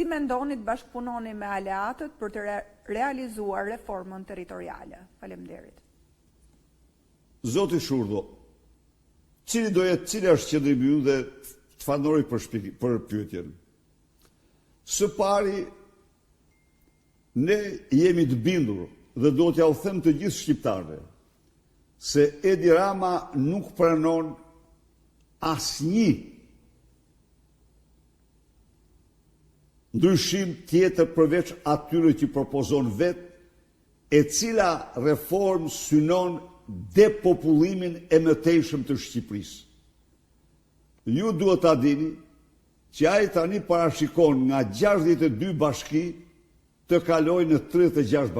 si mendoni të bashkëpunoni me aleatët për të realizuar reformën territoriale? Faleminderit. Zoti Shurdho, cili është qëndrimi ju dhe të fanori për pyetjen. Së pari, ne jemi të bindur dhe do t'ja u them të gjithë shqiptarëve se Edi Rama nuk pranon asnjë ndryshim tjetër përveç atyre që propozon vetë, e cila reformë synon depopullimin e mëtejshëm të Shqipërisë. Ju duhet ta dini që ai tani parashikon nga 62 bashki të kalojë në 36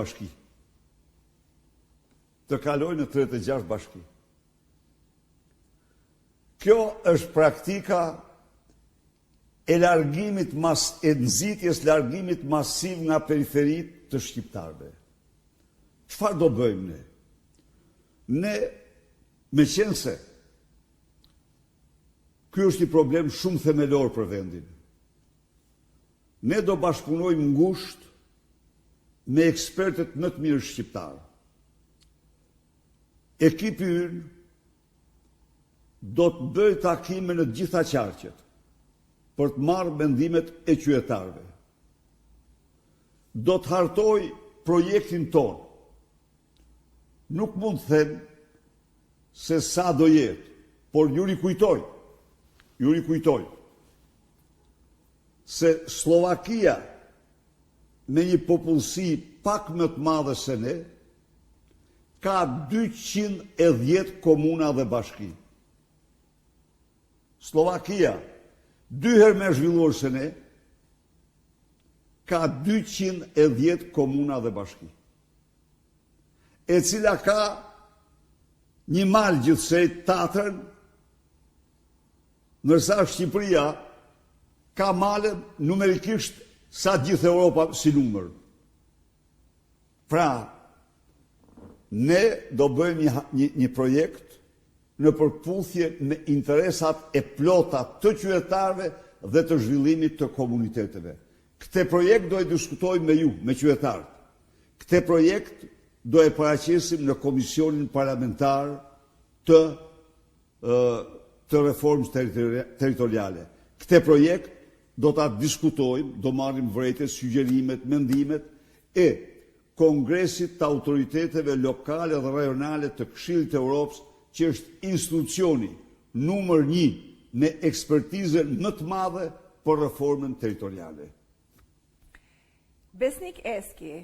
bashki. Kjo është praktika e nxitjes largimit masiv nga periferit të shqiptarëve. Çfarë do bëjmë ne? Ne, meqense ky është një problem shumë themelor për vendin, ne do bashkëpunojmë ngushtë me ekspertët më të mirë shqiptarë. Ekipi ynë do të bëjë takime në të gjitha qarqet për të marrë mendimet e qytetarëve. Do të hartoj projektin tonë. Nuk mund të them se sa do jetë, por ju rikujtoj se Slovakia me një popullsi pak më të madhe se ne ka 210 komuna dhe bashki. Slovakia, 2 herë më zhvilluar se ne, ka 210 komuna dhe bashki, e cila ka një mal gjithsej Tatrën, ndërsa Shqipëria ka male numerikisht sa gjithë Europa si numër. Pra, ne do bëjmë një projekt në përputhje me interesat e plota të qytetarëve dhe të zhvillimit të komuniteteve. Këtë projekt do e diskutojmë me ju, me qytetarët. Këtë projekt do e paraqesim në Komisionin Parlamentar të reformës territoriale. Këtë projekt do ta diskutojmë, do marrim vërejtje, sugjerimet, mendimet e Kongresit të autoriteteve lokale dhe rajonale të Këshillit të Europës, që është institucioni numër 1 me ekspertizën më të madhe për reformën territoriale. Besnik Eski,